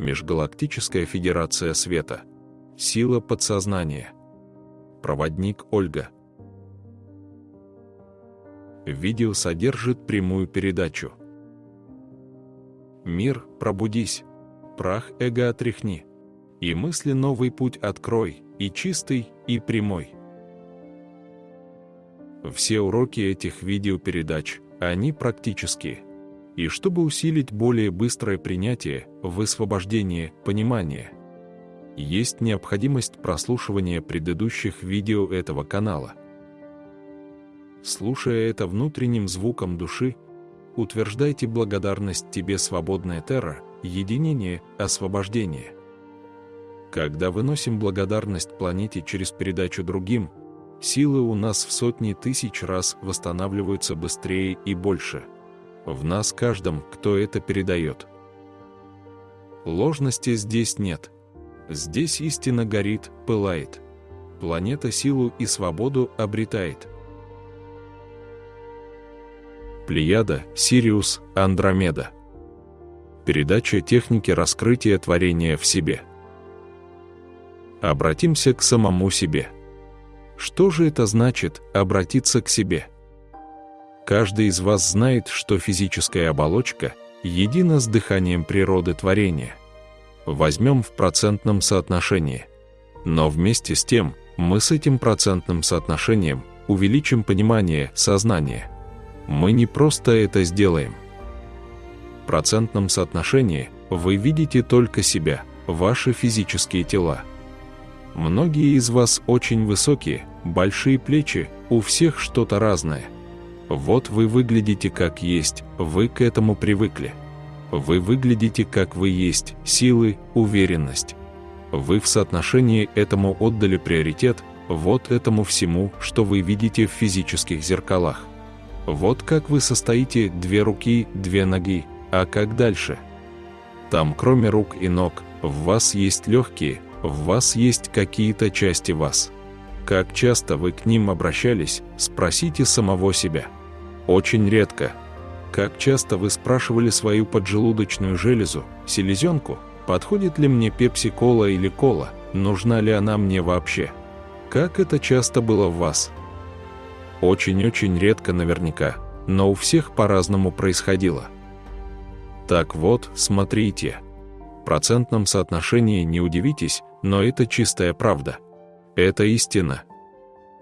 Межгалактическая Федерация Света. Сила подсознания. Проводник Ольга. Видео содержит прямую передачу. Мир, пробудись, прах эго отряхни, и мысли новый путь открой, и чистый, и прямой. Все уроки этих видеопередач, они практические. И чтобы усилить более быстрое принятие, высвобождение, понимание, есть необходимость прослушивания предыдущих видео этого канала. Слушая это внутренним звуком души, утверждайте благодарность тебе, свободная Терра, единение, освобождение. Когда выносим благодарность планете через передачу другим, силы у нас в сотни тысяч раз восстанавливаются быстрее и больше. В нас каждом, кто это передает. Ложности здесь нет. Здесь истина горит, пылает. Планета силу и свободу обретает. Плеяда, Сириус, Андромеда. Передача техники раскрытия творения в себе. Обратимся к самому себе. Что же это значит – обратиться к себе? Каждый из вас знает, что физическая оболочка едина с дыханием природы творения. Возьмем в процентном соотношении. Но вместе с тем, мы с этим процентным соотношением увеличим понимание, сознание. Мы не просто это сделаем. В процентном соотношении вы видите только себя, ваши физические тела. Многие из вас очень высокие, большие плечи, у всех что-то разное. Вот вы выглядите как есть, вы к этому привыкли. Вы выглядите как вы есть, силы, уверенность. Вы в соотношении этому отдали приоритет, вот этому всему, что вы видите в физических зеркалах. Вот как вы состоите, 2 руки, 2 ноги, а как дальше? Там кроме рук и ног, в вас есть легкие, в вас есть какие-то части вас. Как часто вы к ним обращались, спросите самого себя. Очень редко. Как часто вы спрашивали свою поджелудочную железу, селезенку, подходит ли мне пепси-кола или кола, нужна ли она мне вообще? Как это часто было в вас? Очень-очень редко наверняка, но у всех по-разному происходило. Так вот, смотрите. В процентном соотношении не удивитесь, но это чистая правда. Это истина.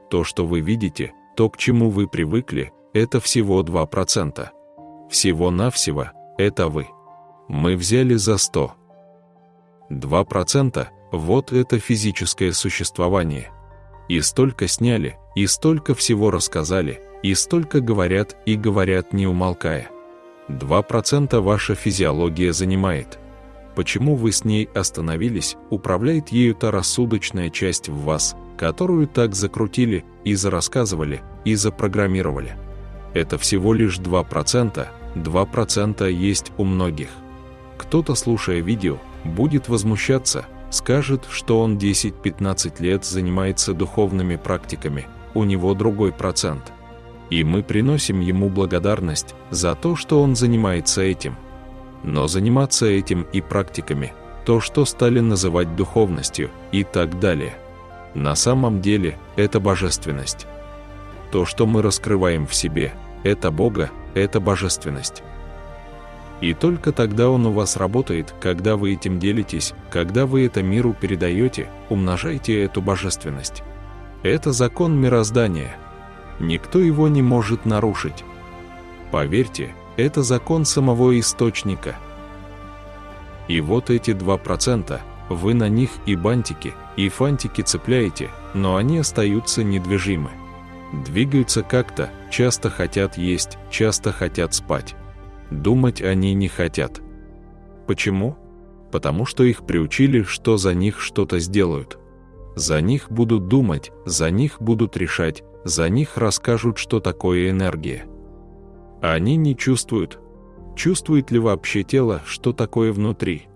То, что вы видите, то, к чему вы привыкли, это всего 2%. Всего-навсего это вы. Мы взяли за 100. 2% – вот это физическое существование. И столько сняли, и столько всего рассказали, и столько говорят и говорят, не умолкая. 2% ваша физиология занимает. Почему вы с ней остановились, управляет ею та рассудочная часть в вас, которую так закрутили, и зарассказывали, и запрограммировали. Это всего лишь 2%, 2% есть у многих. Кто-то, слушая видео, будет возмущаться, скажет, что он 10-15 лет занимается духовными практиками, у него другой процент. И мы приносим ему благодарность за то, что он занимается этим. Но заниматься этим и практиками, то, что стали называть духовностью, и так далее. На самом деле, это божественность. То, что мы раскрываем в себе, это Бога, это божественность. И только тогда он у вас работает, когда вы этим делитесь, когда вы это миру передаете, умножаете эту божественность. Это закон мироздания. Никто его не может нарушить. Поверьте, это закон самого источника. И вот эти 2%, вы на них и бантики, и фантики цепляете, но они остаются недвижимы. Двигаются как-то, часто хотят есть, часто хотят спать. Думать они не хотят. Почему? Потому что их приучили, что за них что-то сделают. За них будут думать, за них будут решать, за них расскажут, что такое энергия. Они не чувствуют. Чувствует ли вообще тело, что такое внутри?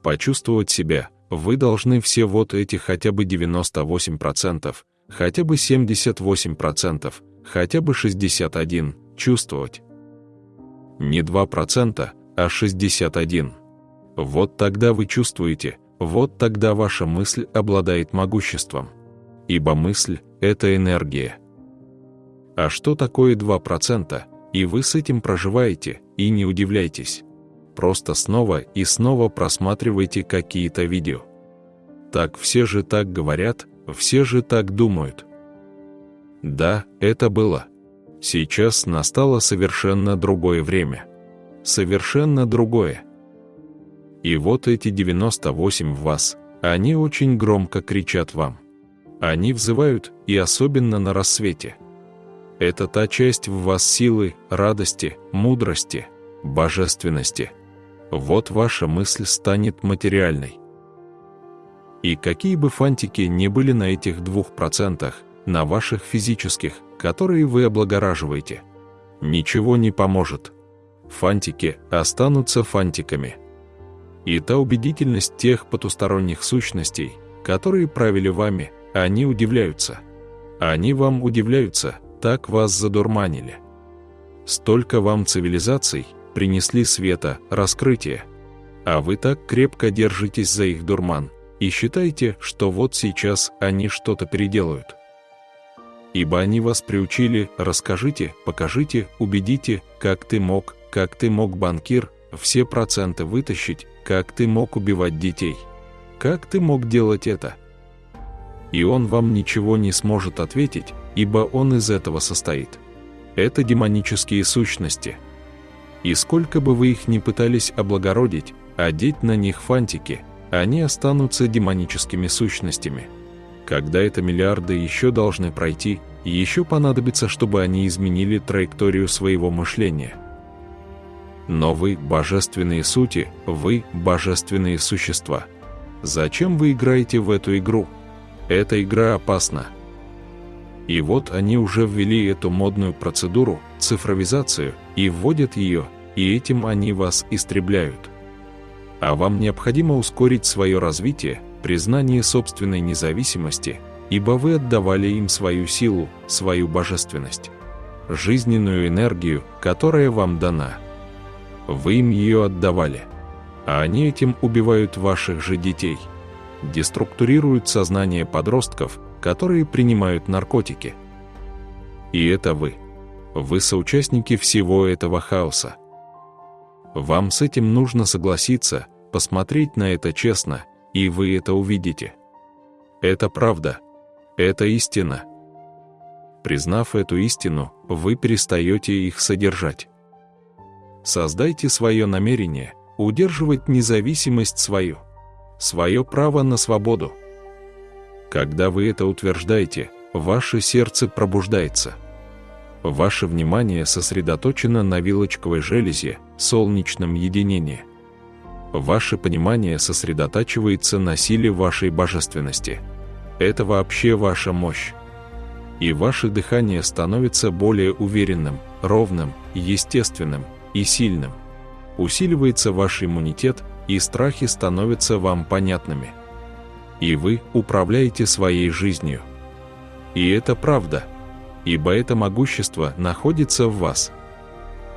Почувствовать себя вы должны все вот эти хотя бы 98%, хотя бы 78%, хотя бы 61% чувствовать. Не 2%, а 61%. Вот тогда вы чувствуете, вот тогда ваша мысль обладает могуществом. Ибо мысль – это энергия. А что такое 2%? И вы с этим проживаете, и не удивляйтесь. Просто снова и снова просматривайте какие-то видео. Так все же так говорят, все же так думают. Да, это было. Сейчас настало совершенно другое время. Совершенно другое. И вот эти 98 в вас, они очень громко кричат вам. Они взывают, и особенно на рассвете. Это та часть в вас силы, радости, мудрости, божественности. Вот ваша мысль станет материальной. И какие бы фантики ни были на этих 2%, на ваших физических, которые вы облагораживаете, ничего не поможет. Фантики останутся фантиками. И та убедительность тех потусторонних сущностей, которые правили вами, они удивляются. Они вам удивляются, так вас задурманили. Столько вам цивилизаций принесли света, раскрытия. А вы так крепко держитесь за их дурман и считаете, что вот сейчас они что-то переделают. Ибо они вас приучили: расскажите, покажите, убедите, как ты мог, банкир, все проценты вытащить, как ты мог убивать детей, как ты мог делать это. И он вам ничего не сможет ответить, ибо он из этого состоит. Это демонические сущности. И сколько бы вы их ни пытались облагородить, одеть на них фантики, они останутся демоническими сущностями. Когда это миллиарды еще должны пройти, еще понадобится, чтобы они изменили траекторию своего мышления. Но вы божественные сути, вы божественные существа. Зачем вы играете в эту игру? Эта игра опасна. И вот они уже ввели эту модную процедуру, цифровизацию, и вводят ее, и этим они вас истребляют. А вам необходимо ускорить свое развитие, признание собственной независимости, ибо вы отдавали им свою силу, свою божественность, жизненную энергию, которая вам дана. Вы им ее отдавали, а они этим убивают ваших же детей, деструктурируют сознание подростков, которые принимают наркотики. И это вы. Вы соучастники всего этого хаоса. Вам с этим нужно согласиться, посмотреть на это честно, и вы это увидите. Это правда. Это истина. Признав эту истину, вы перестаете их содержать. Создайте свое намерение, удерживать независимость свою, свое право на свободу. Когда вы это утверждаете, ваше сердце пробуждается. Ваше внимание сосредоточено на вилочковой железе, солнечном единении. Ваше понимание сосредотачивается на силе вашей божественности. Это вообще ваша мощь. И ваше дыхание становится более уверенным, ровным, естественным и сильным. Усиливается ваш иммунитет, и страхи становятся вам понятными. И вы управляете своей жизнью. И это правда, ибо это могущество находится в вас.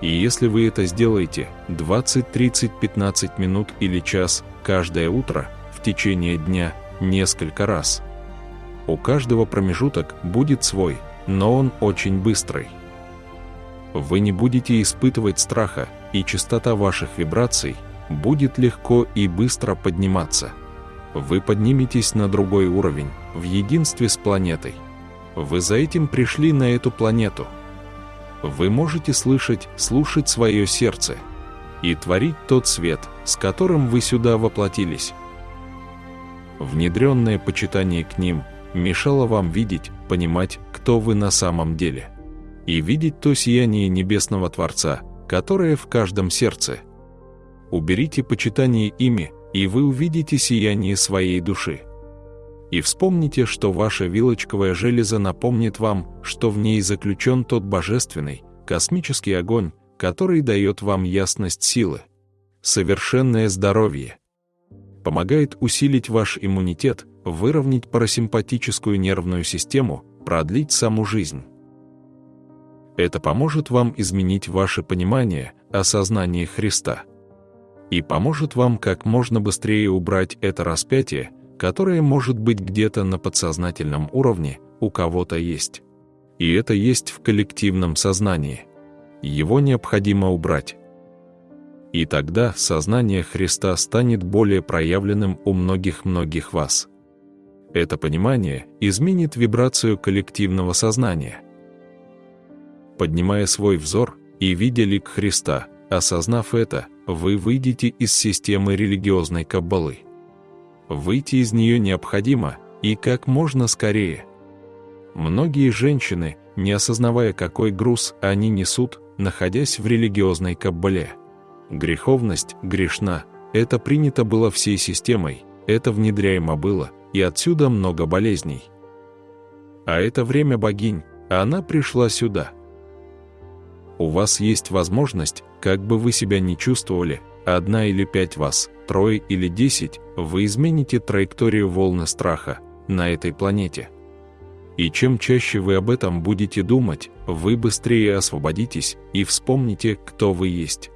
И если вы это сделаете 20, 30, 15 минут или час каждое утро в течение дня несколько раз, у каждого промежуток будет свой, но он очень быстрый. Вы не будете испытывать страха, и частота ваших вибраций будет легко и быстро подниматься. Вы подниметесь на другой уровень, в единстве с планетой. Вы за этим пришли на эту планету. Вы можете слушать свое сердце и творить тот свет, с которым вы сюда воплотились. Внедренное почитание к ним мешало вам видеть, понимать, кто вы на самом деле, и видеть то сияние небесного Творца, которое в каждом сердце. Уберите почитание ими, и вы увидите сияние своей души. И вспомните, что ваша вилочковая железа напомнит вам, что в ней заключен тот божественный, космический огонь, который дает вам ясность силы, совершенное здоровье, помогает усилить ваш иммунитет, выровнять парасимпатическую нервную систему, продлить саму жизнь. Это поможет вам изменить ваше понимание, осознание Христа. и поможет вам как можно быстрее убрать это распятие, которое может быть где-то на подсознательном уровне у кого-то есть. И это есть в коллективном сознании. Его необходимо убрать. И тогда сознание Христа станет более проявленным у многих вас. Это понимание изменит вибрацию коллективного сознания. Поднимая свой взор и видя лик Христа, осознав это, вы выйдете из системы религиозной каббалы. Выйти из нее необходимо, и как можно скорее. Многие женщины, не осознавая, какой груз они несут, находясь в религиозной каббале. Греховность, грешна, это принято было всей системой, это внедряемо было, и отсюда много болезней. А это время богинь, а она пришла сюда. У вас есть возможность, как бы вы себя ни чувствовали, 1 или 5 вас, 3 или 10, вы измените траекторию волны страха на этой планете. И чем чаще вы об этом будете думать, вы быстрее освободитесь и вспомните, кто вы есть.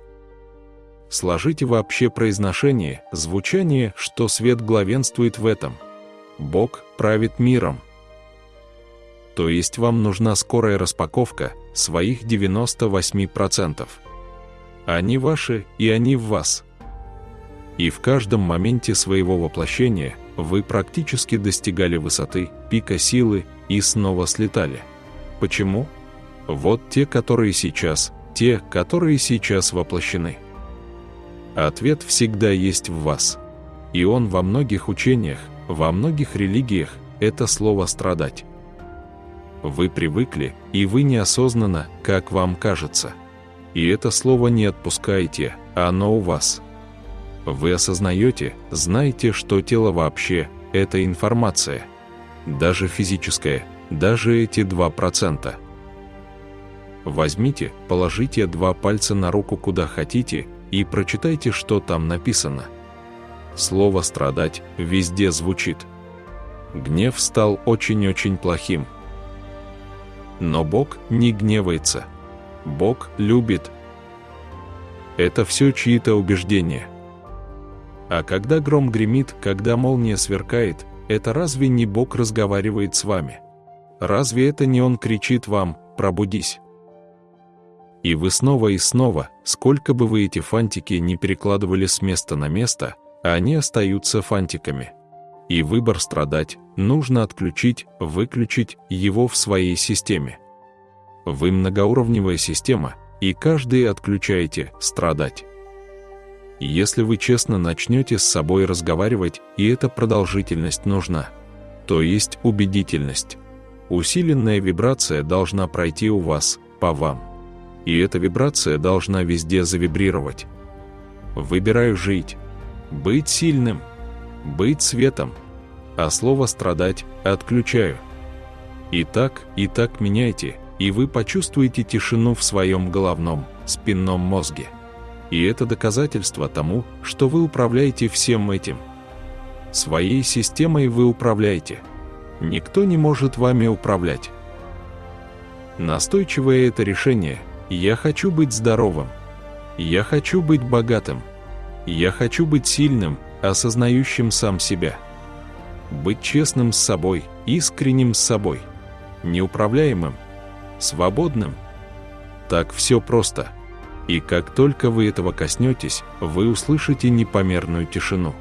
Сложите вообще произношение, звучание, что свет главенствует в этом. Бог правит миром. То есть вам нужна скорая распаковка своих 98%. Они ваши, и они в вас. И в каждом моменте своего воплощения вы практически достигали высоты, пика силы и снова слетали. Почему? Вот те, которые сейчас воплощены. Ответ всегда есть в вас. И он во многих учениях, во многих религиях – это слово «страдать». Вы привыкли, и вы неосознанно, как вам кажется. И это слово не отпускаете, оно у вас. Вы осознаете, знаете, что тело вообще – это информация. Даже физическая, даже эти 2%. Возьмите, положите 2 пальца на руку куда хотите и прочитайте, что там написано. Слово «страдать» везде звучит. Гнев стал очень-очень плохим. Но Бог не гневается. Бог любит. Это все чьи-то убеждения. А когда гром гремит, когда молния сверкает, это разве не Бог разговаривает с вами? Разве это не Он кричит вам «пробудись»? И вы снова и снова, сколько бы вы эти фантики не перекладывали с места на место, они остаются фантиками. И выбор страдать нужно отключить, выключить его в своей системе. Вы многоуровневая система, и каждый отключаете страдать. Если вы честно начнете с собой разговаривать, и эта продолжительность нужна, то есть убедительность. Усиленная вибрация должна пройти у вас, по вам. И эта вибрация должна везде завибрировать. Выбираю жить, быть сильным, быть светом, а слово «страдать» отключаю. И так меняйте, и вы почувствуете тишину в своем головном, спинном мозге. И это доказательство тому, что вы управляете всем этим. Своей системой вы управляете. Никто не может вами управлять. Настойчивое это решение: я хочу быть здоровым, я хочу быть богатым, я хочу быть сильным, осознающим сам себя. Быть честным с собой, искренним с собой, неуправляемым, свободным. Так все просто. И как только вы этого коснетесь, вы услышите непомерную тишину.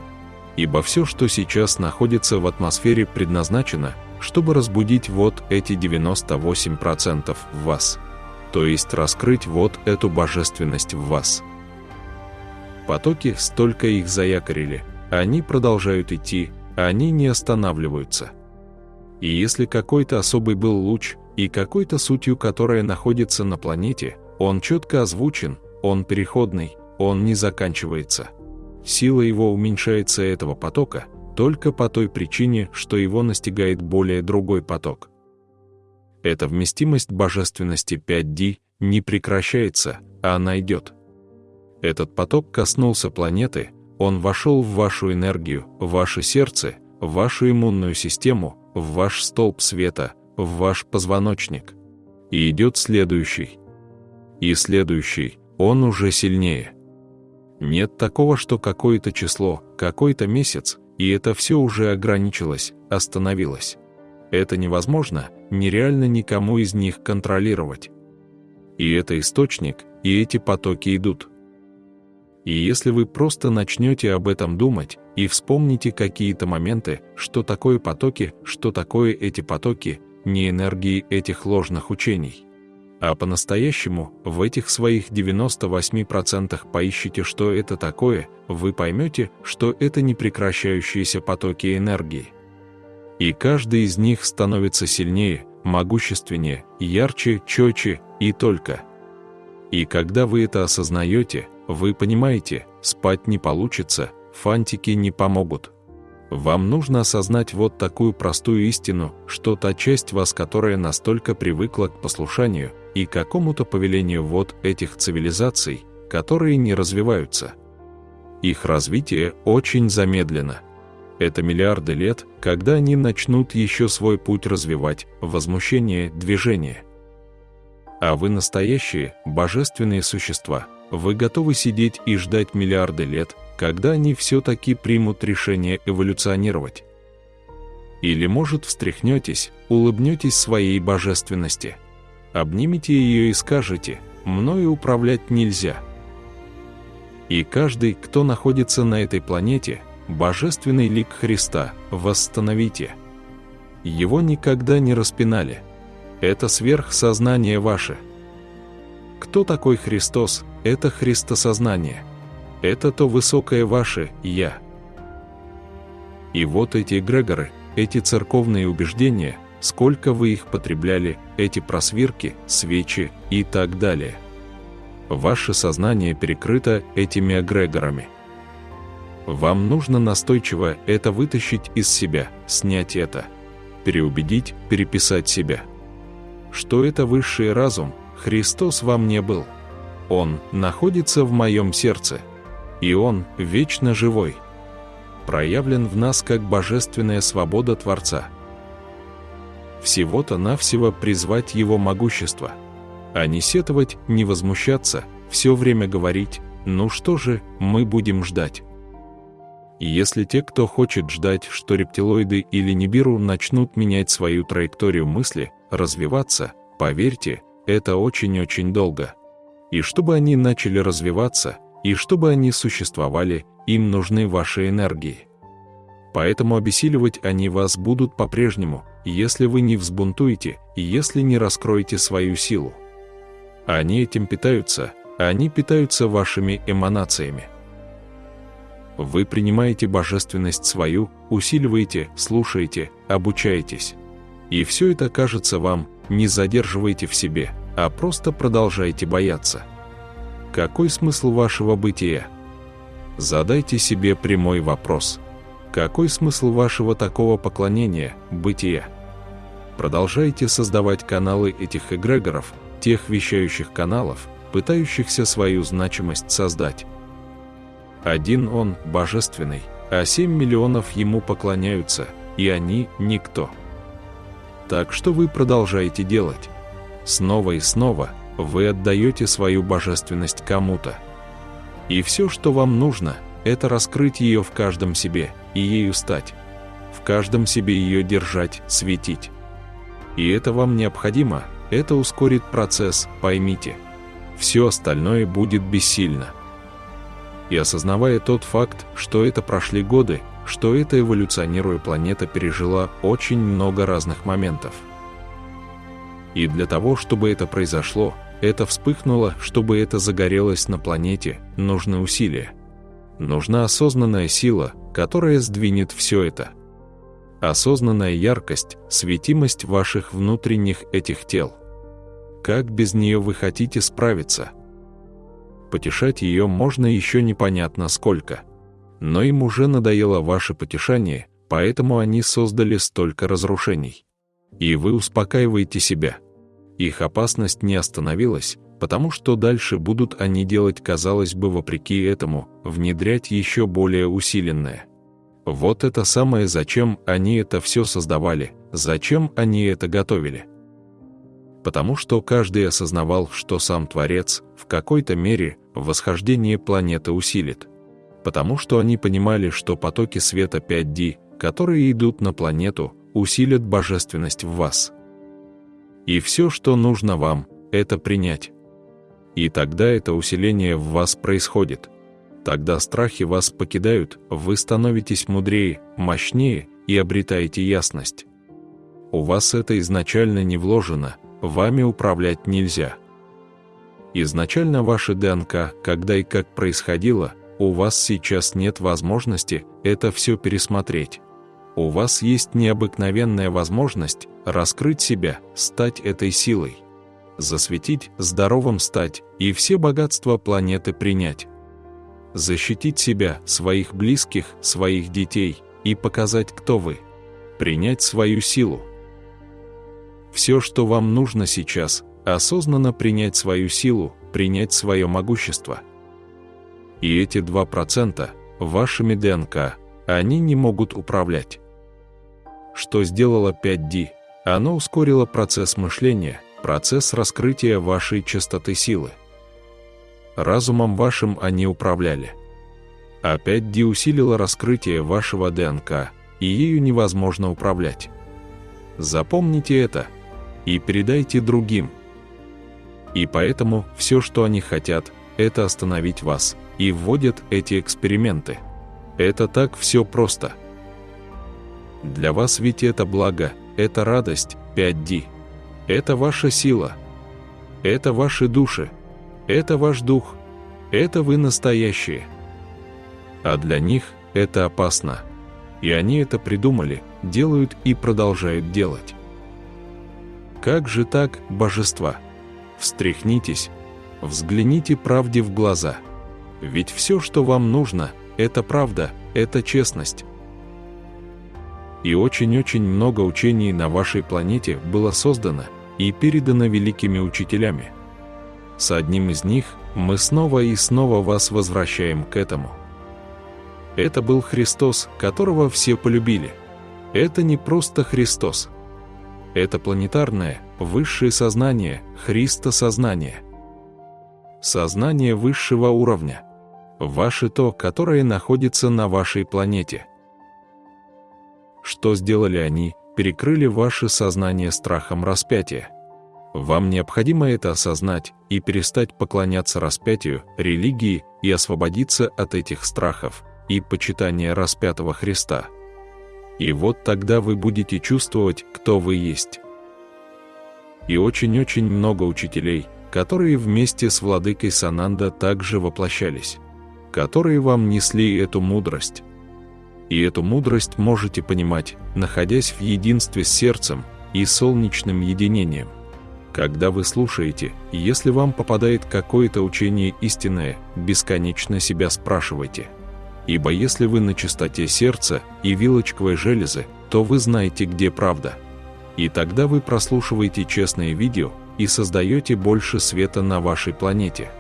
Ибо все, что сейчас находится в атмосфере, предназначено, чтобы разбудить вот эти 98% в вас. То есть раскрыть вот эту божественность в вас. Потоки, столько их заякорили, они продолжают идти, они не останавливаются. И если какой-то особый был луч, и какой-то сутью, которая находится на планете, он четко озвучен, он переходный, он не заканчивается. Сила его уменьшается этого потока только по той причине, что его настигает более другой поток. Эта вместимость божественности 5D не прекращается, а она идет. Этот поток коснулся планеты, он вошел в вашу энергию, в ваше сердце, в вашу иммунную систему, в ваш столб света, в ваш позвоночник. И идет следующий. И следующий, он уже сильнее. Нет такого, что какое-то число, какой-то месяц, и это все уже ограничилось, остановилось. Это невозможно, нереально никому из них контролировать. И это источник, и эти потоки идут. И если вы просто начнете об этом думать и вспомните какие-то моменты, что такое потоки, что такое эти потоки, не энергии этих ложных учений, а по-настоящему в этих своих 98% поищите, что это такое, вы поймете, что это непрекращающиеся потоки энергии. И каждый из них становится сильнее, могущественнее, ярче, четче, и только. И когда вы это осознаете, вы понимаете, спать не получится, фантики не помогут. Вам нужно осознать вот такую простую истину, что та часть вас, которая настолько привыкла к послушанию и к какому-то повелению вот этих цивилизаций, которые не развиваются. Их развитие очень замедлено. Это миллиарды лет, когда они начнут еще свой путь развивать, возмущение, движение. А вы настоящие, божественные существа, вы готовы сидеть и ждать миллиарды лет, когда они все-таки примут решение эволюционировать? Или, может, встряхнетесь, улыбнетесь своей божественности, обнимите ее и скажете: «Мною управлять нельзя». И каждый, кто находится на этой планете, божественный лик Христа, восстановите. Его никогда не распинали. Это сверхсознание ваше. Кто такой Христос? Это Христосознание. Это то высокое ваше «Я». И вот эти эгрегоры, эти церковные убеждения, сколько вы их потребляли, эти просвирки, свечи и так далее. Ваше сознание перекрыто этими эгрегорами. Вам нужно настойчиво это вытащить из себя, снять это, переубедить, переписать себя. Что это высший разум, Христос во мне был. Он находится в моем сердце. И Он вечно живой. Проявлен в нас как божественная свобода Творца. Всего-то навсего призвать Его могущество. А не сетовать, не возмущаться, все время говорить: «Ну что же, мы будем ждать». И если те, кто хочет ждать, что рептилоиды или Нибиру начнут менять свою траекторию мысли, развиваться, поверьте, это очень-очень долго. И чтобы они начали развиваться, и чтобы они существовали, им нужны ваши энергии. Поэтому обессиливать они вас будут по-прежнему, если вы не взбунтуете, и если не раскроете свою силу. Они этим питаются, они питаются вашими эманациями. Вы принимаете божественность свою, усиливаете, слушаете, обучаетесь. И все это кажется вам, не задерживайте в себе, а просто продолжайте бояться. Какой смысл вашего бытия? Задайте себе прямой вопрос. Какой смысл вашего такого поклонения, бытия? Продолжайте создавать каналы этих эгрегоров, тех вещающих каналов, пытающихся свою значимость создать. Один Он, божественный, а 7 миллионов Ему поклоняются, и они – никто. Так что вы продолжаете делать? Снова и снова вы отдаете свою божественность кому-то. И все, что вам нужно, это раскрыть ее в каждом себе и ею стать. В каждом себе ее держать, светить. И это вам необходимо, это ускорит процесс, поймите. Все остальное будет бессильно. И осознавая тот факт, что это прошли годы, что эта эволюционируя планета пережила очень много разных моментов. И для того, чтобы это произошло, это вспыхнуло, чтобы это загорелось на планете, нужны усилия. Нужна осознанная сила, которая сдвинет все это. Осознанная яркость, светимость ваших внутренних этих тел. Как без нее вы хотите справиться? Потешать ее можно еще непонятно сколько. Но им уже надоело ваше потешание, поэтому они создали столько разрушений. И вы успокаиваете себя. Их опасность не остановилась, потому что дальше будут они делать, казалось бы, вопреки этому, внедрять еще более усиленное. Вот это самое, зачем они это все создавали, зачем они это готовили. потому что каждый осознавал, что сам Творец в какой-то мере восхождение планеты усилит, потому что они понимали, что потоки света 5D, которые идут на планету, усилят божественность в вас. И все, что нужно вам, это принять. И тогда это усиление в вас происходит. Тогда страхи вас покидают, вы становитесь мудрее, мощнее и обретаете ясность. У вас это изначально не вложено, вами управлять нельзя. Изначально ваша ДНК, когда и как происходило, у вас сейчас нет возможности это все пересмотреть. У вас есть необыкновенная возможность раскрыть себя, стать этой силой, засветить, здоровым стать и все богатства планеты принять. Защитить себя, своих близких, своих детей и показать, кто вы. Принять свою силу. Все, что вам нужно сейчас, осознанно принять свою силу, принять свое могущество. И эти 2% вашими ДНК, они не могут управлять. Что сделало 5D? Оно ускорило процесс мышления, процесс раскрытия вашей чистоты силы. Разумом вашим они управляли. А 5D усилило раскрытие вашего ДНК, и ею невозможно управлять. Запомните это и передайте другим. И поэтому все, что они хотят, это остановить вас, и вводят эти эксперименты. Это так все просто. Для вас ведь это благо, это радость, 5D. Это ваша сила. Это ваши души. Это ваш дух. Это вы настоящие. А для них это опасно. И они это придумали, делают и продолжают делать. Как же так, божества? Встряхнитесь, взгляните правде в глаза. Ведь все, что вам нужно, это правда, это честность. И очень-очень много учений на вашей планете было создано и передано великими учителями. С одним из них мы снова и снова вас возвращаем к этому. Это был Христос, которого все полюбили. Это не просто Христос. Это планетарное, высшее сознание, Христосознание. Сознание высшего уровня. Ваше то, которое находится на вашей планете. Что сделали они? Перекрыли ваше сознание страхом распятия. Вам необходимо это осознать и перестать поклоняться распятию, религии и освободиться от этих страхов и почитания распятого Христа. И вот тогда вы будете чувствовать, кто вы есть. И очень-очень много учителей, которые вместе с владыкой Сананда также воплощались, которые вам несли эту мудрость. И эту мудрость можете понимать, находясь в единстве с сердцем и солнечным единением. Когда вы слушаете, если вам попадает какое-то учение истинное, бесконечно себя спрашивайте. Ибо если вы на чистоте сердца и вилочковой железы, то вы знаете, где правда. И тогда вы прослушиваете честные видео и создаете больше света на вашей планете.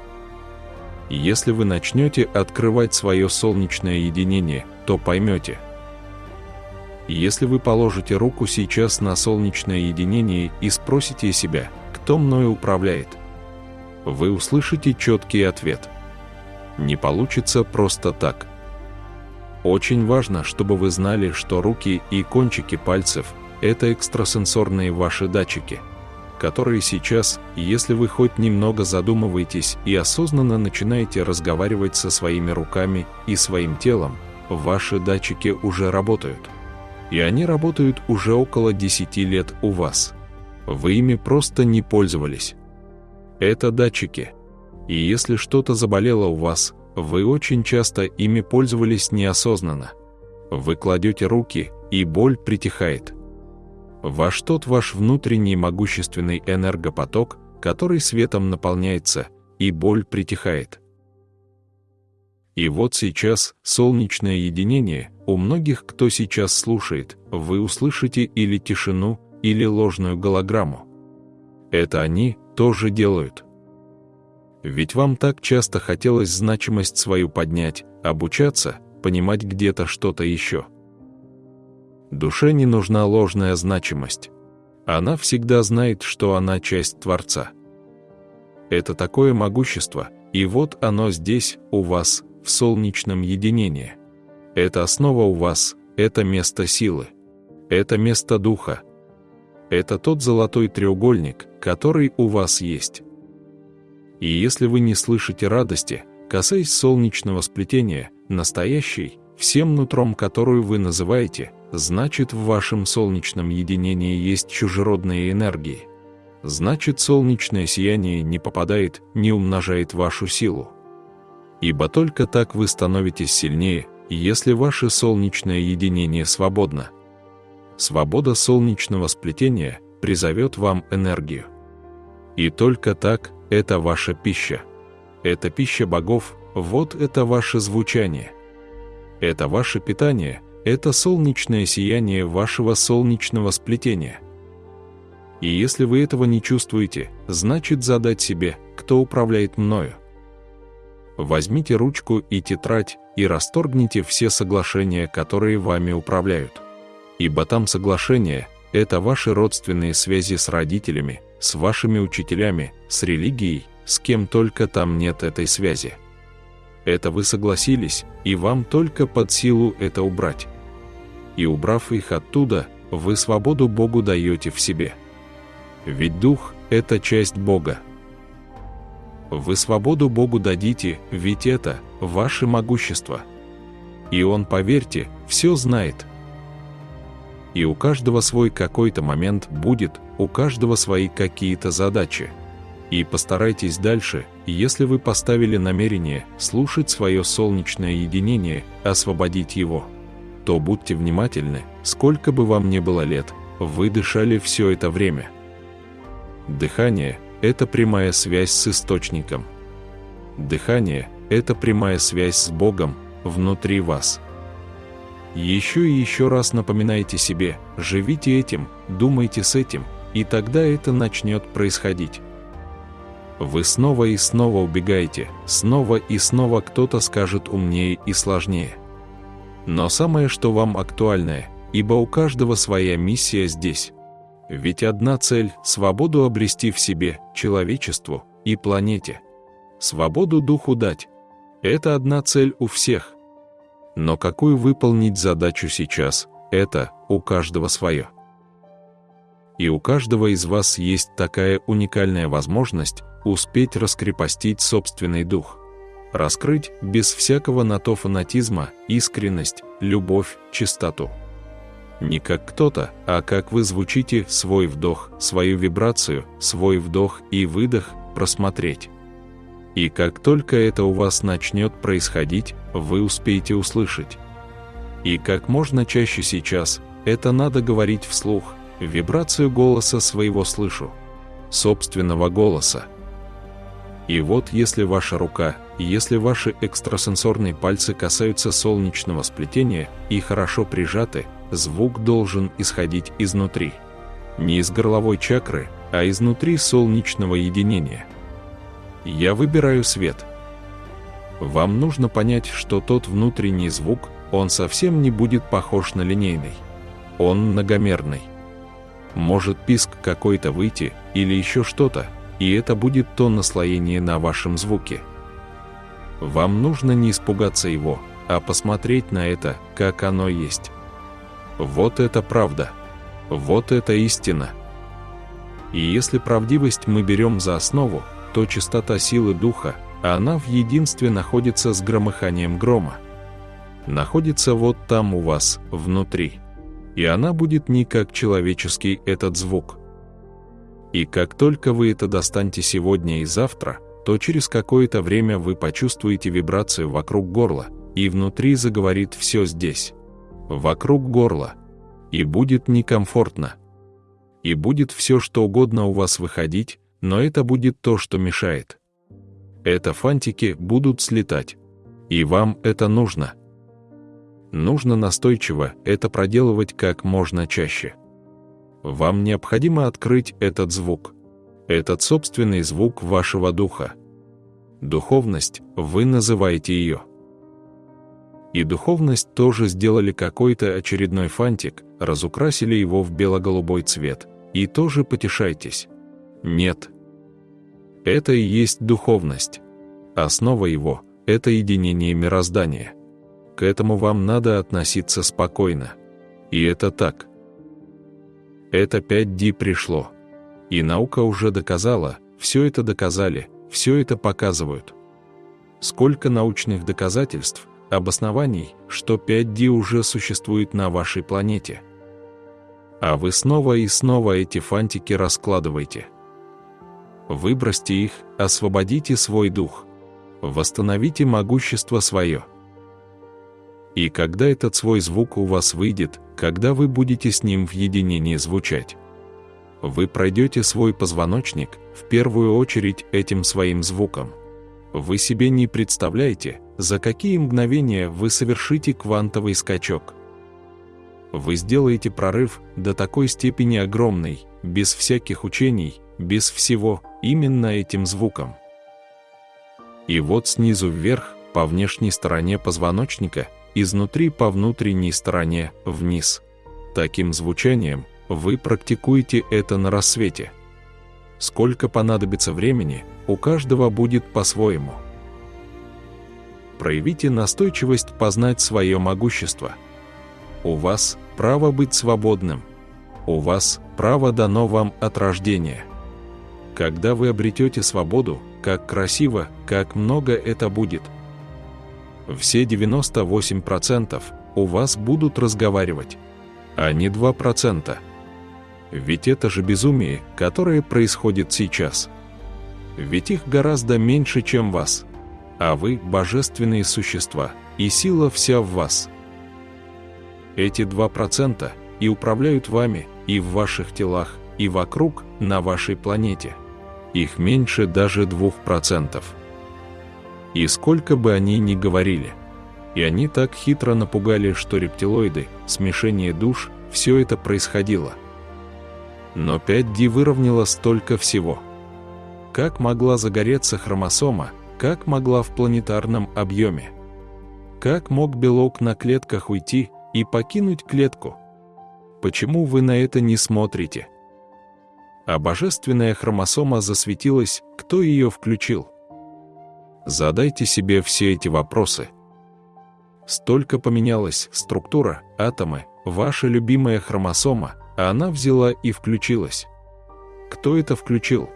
Если вы начнете открывать свое солнечное единение, то поймете. Если вы положите руку сейчас на солнечное единение и спросите себя, кто мною управляет, вы услышите четкий ответ. Не получится просто так. Очень важно, чтобы вы знали, что руки и кончики пальцев – это экстрасенсорные ваши датчики, которые сейчас, если вы хоть немного задумываетесь и осознанно начинаете разговаривать со своими руками и своим телом, ваши датчики уже работают. И они работают уже около 10 лет у вас. Вы ими просто не пользовались. Это датчики. И если что-то заболело у вас, вы очень часто ими пользовались неосознанно. Вы кладете руки, и боль притихает. Ваш внутренний могущественный энергопоток, который светом наполняется, и боль притихает. И вот сейчас солнечное единение, у многих, кто сейчас слушает, вы услышите или тишину, или ложную голограмму. Это они тоже делают. Ведь вам так часто хотелось значимость свою поднять, обучаться, понимать где-то что-то еще. Душе не нужна ложная значимость. Она всегда знает, что она часть Творца. Это такое могущество, и вот оно здесь, у вас, в солнечном единении. Это основа у вас, это место силы. Это место духа. Это тот золотой треугольник, который у вас есть. И если вы не слышите радости, касаясь солнечного сплетения, настоящей, всем нутром, которую вы называете, значит, в вашем солнечном единении есть чужеродные энергии. Значит, солнечное сияние не попадает, не умножает вашу силу. Ибо только так вы становитесь сильнее, если ваше солнечное единение свободно. Свобода солнечного сплетения призовет вам энергию. И только так это ваша пища. Это пища богов, вот это ваше звучание. Это ваше питание, это солнечное сияние вашего солнечного сплетения. И если вы этого не чувствуете, значит задать себе, кто управляет мною. Возьмите ручку и тетрадь и расторгните все соглашения, которые вами управляют. Ибо там соглашения – это ваши родственные связи с родителями, с вашими учителями, с религией, с кем только там нет этой связи. Это вы согласились, и вам только под силу это убрать. И убрав их оттуда, вы свободу Богу даете в себе. Ведь Дух – это часть Бога. Вы свободу Богу дадите, ведь это ваше могущество. И Он, поверьте, все знает. И у каждого свой какой-то момент будет, у каждого свои какие-то задачи. И постарайтесь дальше, если вы поставили намерение слушать свое солнечное единение, освободить его, то будьте внимательны, сколько бы вам ни было лет, вы дышали все это время. Дыхание – это прямая связь с источником. Дыхание – это прямая связь с Богом внутри вас. Еще и еще раз напоминайте себе, живите этим, думайте с этим, и тогда это начнет происходить. Вы снова и снова убегаете, снова и снова кто-то скажет умнее и сложнее. Но самое, что вам актуальное, ибо у каждого своя миссия здесь. Ведь одна цель – свободу обрести в себе, человечеству и планете. Свободу духу дать. Это одна цель у всех. Но какую выполнить задачу сейчас, это у каждого свое. И у каждого из вас есть такая уникальная возможность успеть раскрепостить собственный дух. Раскрыть, без всякого на то фанатизма, искренность, любовь, чистоту. Не как кто-то, а как вы звучите, свой вдох, свою вибрацию, свой вдох и выдох просмотреть. И как только это у вас начнет происходить, вы успеете услышать. И как можно чаще сейчас, это надо говорить вслух, вибрацию голоса своего слышу, собственного голоса. И вот если ваша рука, если ваши экстрасенсорные пальцы касаются солнечного сплетения и хорошо прижаты, звук должен исходить изнутри. Не из горловой чакры, а изнутри солнечного единения. Я выбираю свет. Вам нужно понять, что тот внутренний звук, он совсем не будет похож на линейный. Он многомерный. Может писк какой-то выйти или еще что-то, и это будет то наслоение на вашем звуке. Вам нужно не испугаться его, а посмотреть на это, как оно есть. Вот это правда. Вот это истина. И если правдивость мы берем за основу, то чистота силы духа, она в единстве находится с громыханием грома. Находится вот там у вас, внутри. И она будет не как человеческий этот звук. И как только вы это достанете сегодня и завтра, то через какое-то время вы почувствуете вибрацию вокруг горла, и внутри заговорит все здесь. Вокруг горла. И будет некомфортно. И будет все, что угодно у вас выходить, но это будет то, что мешает. Это фантики будут слетать. И вам это нужно. Нужно настойчиво это проделывать как можно чаще. Вам необходимо открыть этот звук. Этот собственный звук вашего духа. Духовность, вы называете ее. И духовность тоже сделали какой-то очередной фантик, разукрасили его в бело-голубой цвет, и тоже потешайтесь. Нет. Это и есть духовность. Основа его – это единение мироздания. К этому вам надо относиться спокойно. И это так. Это 5D пришло. И наука уже доказала, все это доказали, все это показывают. Сколько научных доказательств, обоснований, что 5D уже существует на вашей планете. А вы снова и снова эти фантики раскладываете. Выбросьте их, освободите свой дух. Восстановите могущество свое. И когда этот свой звук у вас выйдет, когда вы будете с ним в единении звучать, вы пройдете свой позвоночник, в первую очередь этим своим звуком. Вы себе не представляете, за какие мгновения вы совершите квантовый скачок. Вы сделаете прорыв до такой степени огромный, без всяких учений, без всего, именно этим звуком. И вот снизу вверх, по внешней стороне позвоночника, изнутри по внутренней стороне, вниз. Таким звучанием вы практикуете это на рассвете. Сколько понадобится времени, у каждого будет по-своему. Проявите настойчивость познать свое могущество. У вас право быть свободным. У вас право дано вам от рождения. Когда вы обретете свободу, как красиво, как много это будет. Все 98% у вас будут разговаривать, а не 2%. Ведь это же безумие, которое происходит сейчас. Ведь их гораздо меньше, чем вас. А вы – божественные существа, и сила вся в вас. Эти 2% и управляют вами, и в ваших телах, и вокруг, на вашей планете. Их меньше даже 2%. И сколько бы они ни говорили. И они так хитро напугали, что рептилоиды, смешение душ, все это происходило. Но 5D выровняла столько всего. Как могла загореться хромосома, как могла в планетарном объеме? Как мог белок на клетках уйти и покинуть клетку? Почему вы на это не смотрите? А божественная хромосома засветилась, кто ее включил? Задайте себе все эти вопросы. Столько поменялась структура, атомы, ваша любимая хромосома, а она взяла и включилась. Кто это включил?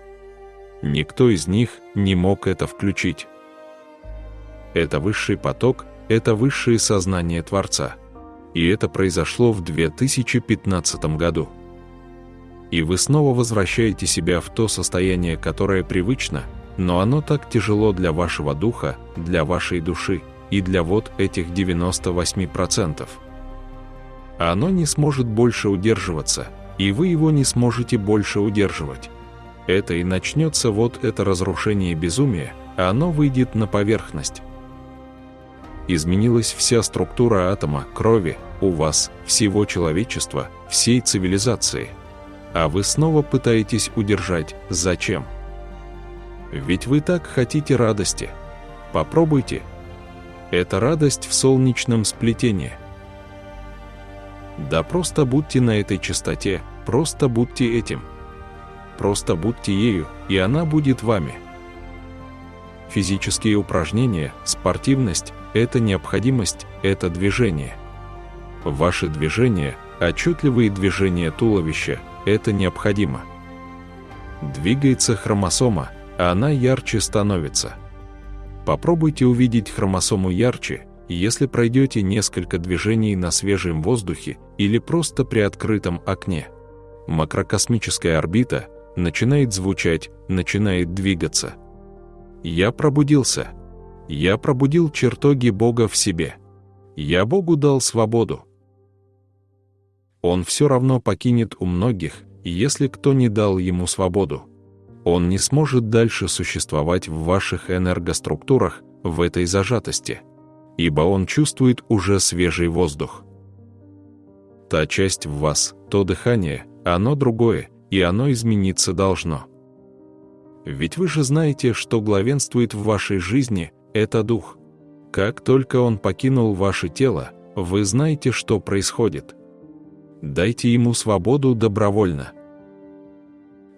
Никто из них не мог это включить. Это высший поток, это высшее сознание Творца. И это произошло в 2015 году. И вы снова возвращаете себя в то состояние, которое привычно, но оно так тяжело для вашего духа, для вашей души и для вот этих 98%. А оно не сможет больше удерживаться, и вы его не сможете больше удерживать. Это и начнется вот это разрушение безумия, а оно выйдет на поверхность. Изменилась вся структура атома, крови, у вас, всего человечества, всей цивилизации. А вы снова пытаетесь удержать. Зачем? Ведь вы так хотите радости. Попробуйте. Это радость в солнечном сплетении. Да просто будьте на этой частоте, просто будьте этим. Просто будьте ею, и она будет вами. Физические упражнения, спортивность – это необходимость, это движение. Ваши движения, отчетливые движения туловища – это необходимо. Двигается хромосома, а она ярче становится. Попробуйте увидеть хромосому ярче, если пройдете несколько движений на свежем воздухе или просто при открытом окне. Макрокосмическая орбита начинает звучать, начинает двигаться. Я пробудился. Я пробудил чертоги Бога в себе. Я Богу дал свободу. Он все равно покинет у многих, если кто не дал ему свободу. Он не сможет дальше существовать в ваших энергоструктурах, в этой зажатости, ибо он чувствует уже свежий воздух. Та часть в вас, то дыхание, оно другое, и оно измениться должно. Ведь вы же знаете, что главенствует в вашей жизни – это дух. Как только он покинул ваше тело, вы знаете, что происходит. Дайте ему свободу добровольно.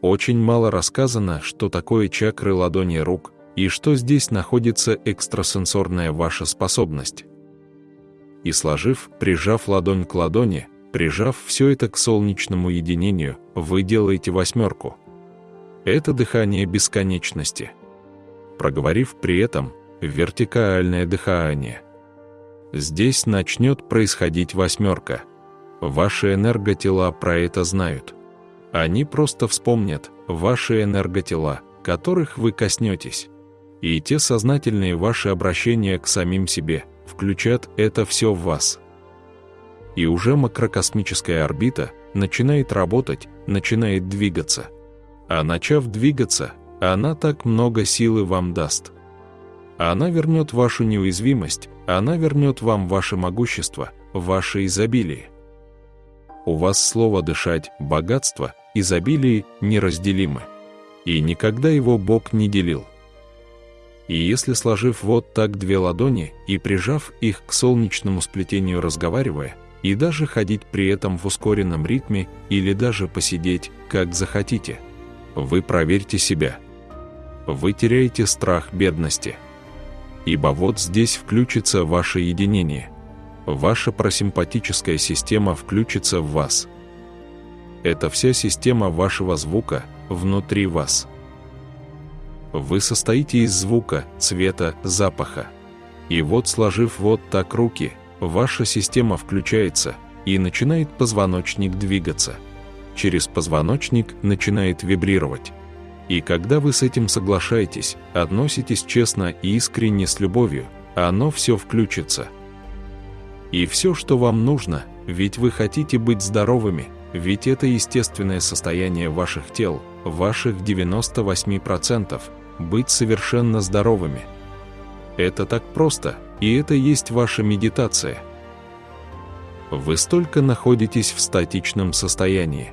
Очень мало рассказано, что такое чакры ладони рук, и что здесь находится экстрасенсорная ваша способность. И сложив, прижав ладонь к ладони, прижав все это к солнечному единению, вы делаете восьмерку. Это дыхание бесконечности. Проговорив при этом вертикальное дыхание. Здесь начнет происходить восьмерка. Ваши энерготела про это знают. Они просто вспомнят ваши энерготела, которых вы коснетесь. И те сознательные ваши обращения к самим себе включат это все в вас. И уже макрокосмическая орбита начинает работать, начинает двигаться. А начав двигаться, она так много силы вам даст. Она вернет вашу неуязвимость, она вернет вам ваше могущество, ваше изобилие. У вас слово «дышать», богатство, изобилие неразделимы. И никогда его Бог не делил. И если, сложив вот так две ладони и прижав их к солнечному сплетению, разговаривая, и даже ходить при этом в ускоренном ритме или даже посидеть, как захотите, вы проверьте себя. Вы теряете страх бедности. Ибо вот здесь включится ваше единение. Ваша парасимпатическая система включится в вас. Это вся система вашего звука внутри вас. Вы состоите из звука, цвета, запаха. И вот, сложив вот так руки, ваша система включается, и начинает позвоночник двигаться. Через позвоночник начинает вибрировать. И когда вы с этим соглашаетесь, относитесь честно и искренне с любовью, оно все включится. И все, что вам нужно, ведь вы хотите быть здоровыми, ведь это естественное состояние ваших тел, ваших 98%, быть совершенно здоровыми. Это так просто, и это есть ваша медитация. Вы столько находитесь в статичном состоянии.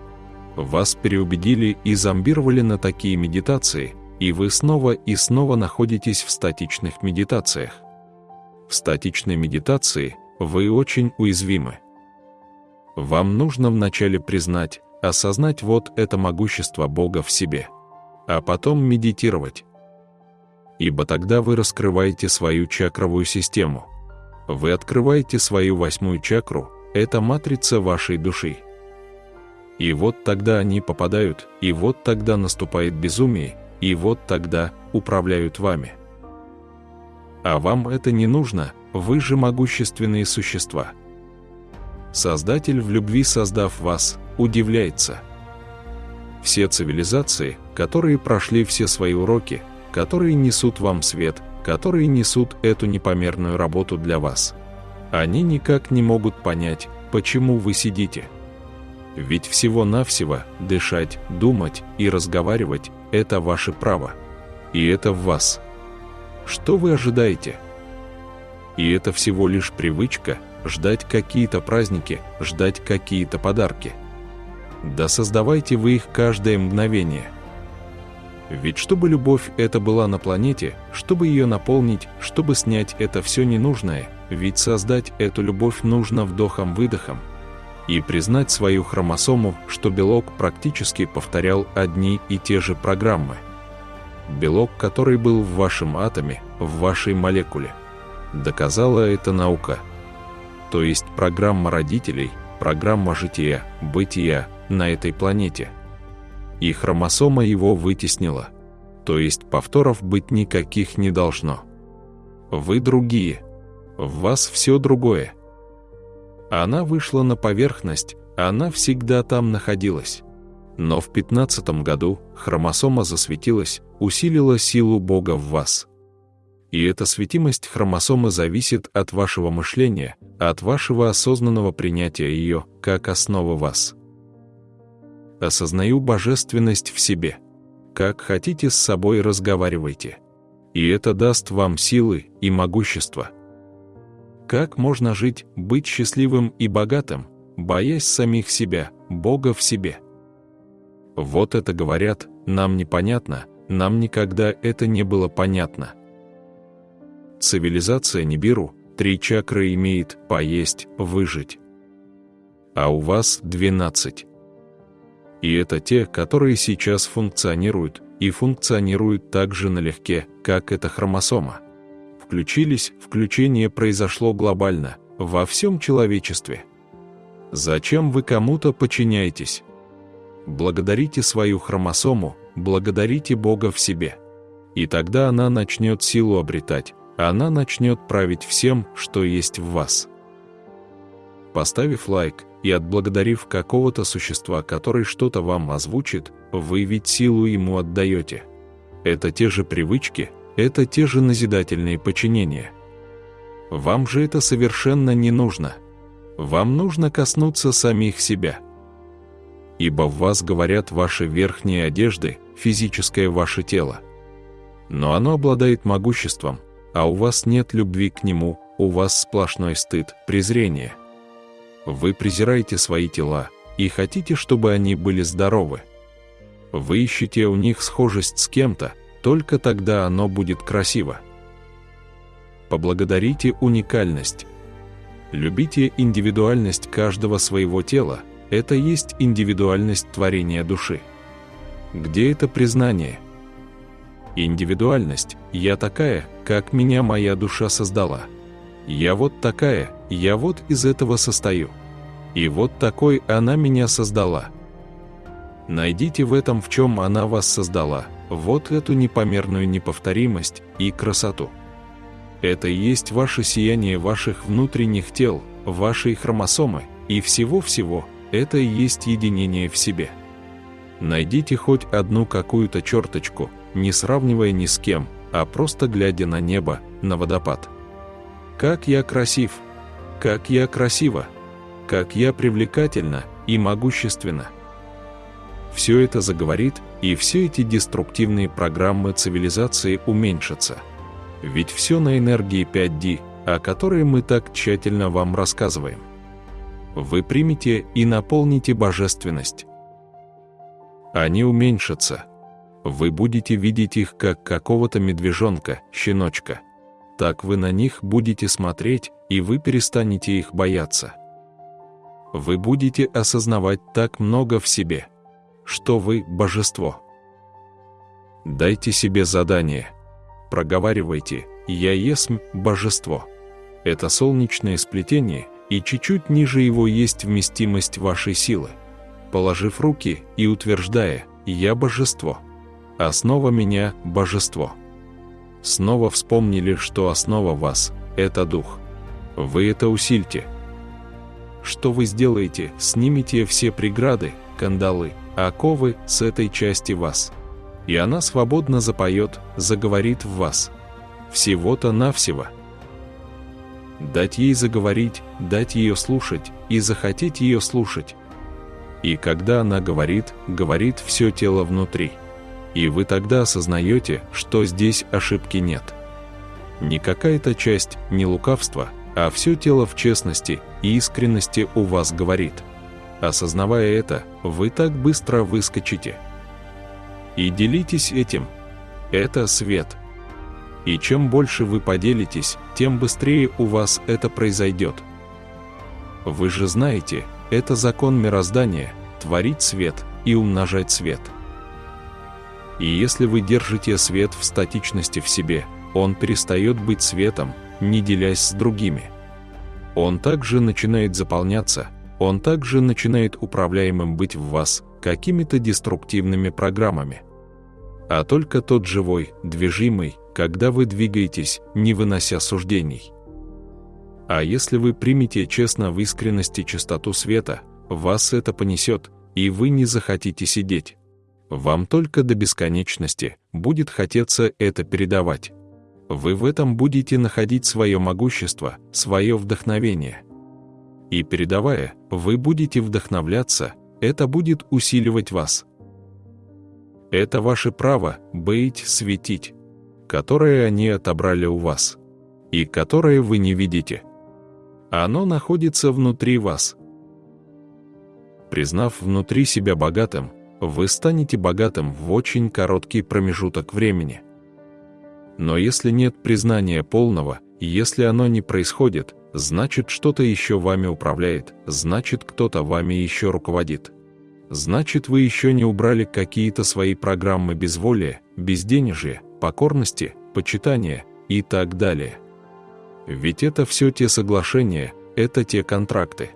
Вас переубедили и зомбировали на такие медитации, и вы снова и снова находитесь в статичных медитациях. В статичной медитации вы очень уязвимы. Вам нужно вначале признать, осознать вот это могущество Бога в себе, а потом медитировать. Ибо тогда вы раскрываете свою чакровую систему. Вы открываете свою 8-ю чакру, это матрица вашей души. И вот тогда они попадают, и вот тогда наступает безумие, и вот тогда управляют вами. А вам это не нужно, вы же могущественные существа. Создатель, в любви создав вас, удивляется. Все цивилизации, которые прошли все свои уроки, которые несут вам свет, которые несут эту непомерную работу для вас, они никак не могут понять, почему вы сидите. Ведь всего-навсего дышать, думать и разговаривать – это ваше право. И это в вас. Что вы ожидаете? И это всего лишь привычка ждать какие-то праздники, ждать какие-то подарки. Да создавайте вы их каждое мгновение. Ведь чтобы любовь эта была на планете, чтобы ее наполнить, чтобы снять это все ненужное, ведь создать эту любовь нужно вдохом-выдохом. И признать свою хромосому, что белок практически повторял одни и те же программы. Белок, который был в вашем атоме, в вашей молекуле. Доказала это наука. То есть программа родителей, программа жития, бытия на этой планете. И хромосома его вытеснила. То есть повторов быть никаких не должно. Вы другие. В вас все другое. Она вышла на поверхность, она всегда там находилась. Но в 15-м году хромосома засветилась, усилила силу Бога в вас. И эта светимость хромосомы зависит от вашего мышления, от вашего осознанного принятия ее, как основы вас. Осознаю божественность в себе. Как хотите с собой разговаривайте. И это даст вам силы и могущество. Как можно жить, быть счастливым и богатым, боясь самих себя, Бога в себе? Вот это говорят, нам непонятно, нам никогда это не было понятно. Цивилизация Нибиру 3 чакры имеет: поесть, выжить. А у вас 12. И это те, которые сейчас функционируют, и функционируют так же налегке, как эта хромосома. Включение произошло глобально, во всем человечестве. Зачем вы кому-то подчиняетесь? Благодарите свою хромосому, благодарите Бога в себе. И тогда она начнет силу обретать, она начнет править всем, что есть в вас. Поставив лайк и отблагодарив какого-то существа, который что-то вам озвучит, вы ведь силу ему отдаете. Это те же привычки, это те же назидательные подчинения. Вам же это совершенно не нужно. Вам нужно коснуться самих себя. Ибо в вас говорят ваши верхние одежды, физическое ваше тело. Но оно обладает могуществом, а у вас нет любви к нему, у вас сплошной стыд, презрение. Вы презираете свои тела и хотите, чтобы они были здоровы. Вы ищете у них схожесть с кем-то, только тогда оно будет красиво. Поблагодарите уникальность. Любите индивидуальность каждого своего тела, это есть индивидуальность творения души. Где это признание? Индивидуальность, я такая, как меня моя душа создала. Я вот такая, я вот из этого состою. И вот такой она меня создала. Найдите в этом, в чем она вас создала, вот эту непомерную неповторимость и красоту. Это и есть ваше сияние ваших внутренних тел, вашей хромосомы и всего-всего, это и есть единение в себе. Найдите хоть одну какую-то черточку, не сравнивая ни с кем, а просто глядя на небо, на водопад. Как я красив! Как я красива! Как я привлекательна и могущественна! Все это заговорит, и все эти деструктивные программы цивилизации уменьшатся. Ведь все на энергии 5D, о которой мы так тщательно вам рассказываем. Вы примите и наполните божественность. Они уменьшатся. Вы будете видеть их как какого-то медвежонка, щеночка. Так вы на них будете смотреть, и вы перестанете их бояться. Вы будете осознавать так много в себе, что вы – божество. Дайте себе задание. Проговаривайте «Я есмь божество». Это солнечное сплетение, и чуть-чуть ниже его есть вместимость вашей силы. Положив руки и утверждая «Я божество». Основа меня – божество. Снова вспомнили, что основа вас – это дух. Вы это усильте. Что вы сделаете? Снимите все преграды, кандалы, оковы с этой части вас. И она свободно запоет, заговорит в вас. Всего-то навсего. Дать ей заговорить, дать ее слушать и захотеть ее слушать. И когда она говорит, говорит все тело внутри. И вы тогда осознаете, что здесь ошибки нет. Не какая-то часть, не лукавство, а все тело в честности и искренности у вас говорит. Осознавая это, вы так быстро выскочите. И делитесь этим. Это свет. И чем больше вы поделитесь, тем быстрее у вас это произойдет. Вы же знаете, это закон мироздания – творить свет и умножать свет. И если вы держите свет в статичности в себе, он перестает быть светом, не делясь с другими. Он также начинает заполняться, он также начинает управляемым быть в вас какими-то деструктивными программами. А только тот живой, движимый, когда вы двигаетесь, не вынося суждений. А если вы примете честно в искренности чистоту света, вас это понесет, и вы не захотите сидеть. Вам только до бесконечности будет хотеться это передавать. Вы в этом будете находить свое могущество, свое вдохновение. И передавая, вы будете вдохновляться, это будет усиливать вас. Это ваше право быть, светить, которое они отобрали у вас, и которое вы не видите. Оно находится внутри вас. Признав внутри себя богатым, вы станете богатым в очень короткий промежуток времени. Но если нет признания полного, если оно не происходит, значит что-то еще вами управляет, значит кто-то вами еще руководит. Значит, вы еще не убрали какие-то свои программы безволия, безденежья, покорности, почитания и так далее. Ведь это все те соглашения, это те контракты.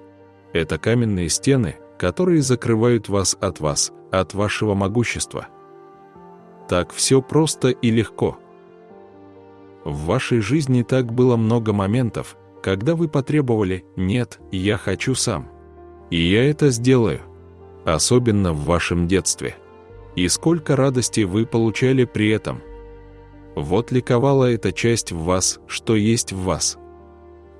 Это каменные стены, которые закрывают вас, от вашего могущества. Так все просто и легко. В вашей жизни так было много моментов, когда вы потребовали «нет, я хочу сам». И я это сделаю. Особенно в вашем детстве. И сколько радости вы получали при этом. Вот ликовала эта часть в вас, что есть в вас.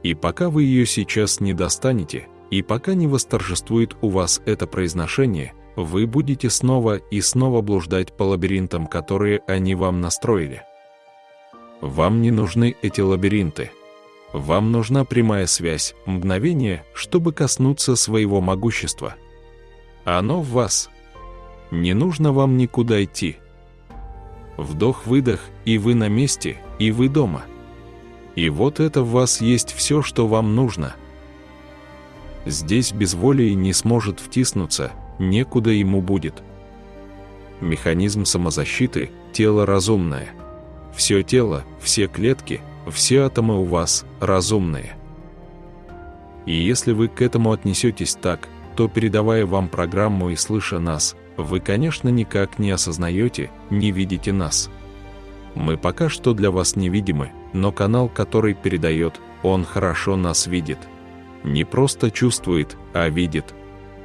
И пока вы ее сейчас не достанете, и пока не восторжествует у вас это произношение, вы будете снова и снова блуждать по лабиринтам, которые они вам настроили. Вам не нужны эти лабиринты. Вам нужна прямая связь, мгновение, чтобы коснуться своего могущества. Оно в вас. Не нужно вам никуда идти. Вдох-выдох, и вы на месте, и вы дома. И вот это в вас есть все, что вам нужно. Здесь безволие не сможет втиснуться, некуда ему будет. Механизм самозащиты – тело разумное. Все тело, все клетки, все атомы у вас разумные. И если вы к этому отнесетесь так, то, передавая вам программу и слыша нас, вы, конечно, никак не осознаете, не видите нас. Мы пока что для вас невидимы, но канал, который передает, он хорошо нас видит. Не просто чувствует, а видит.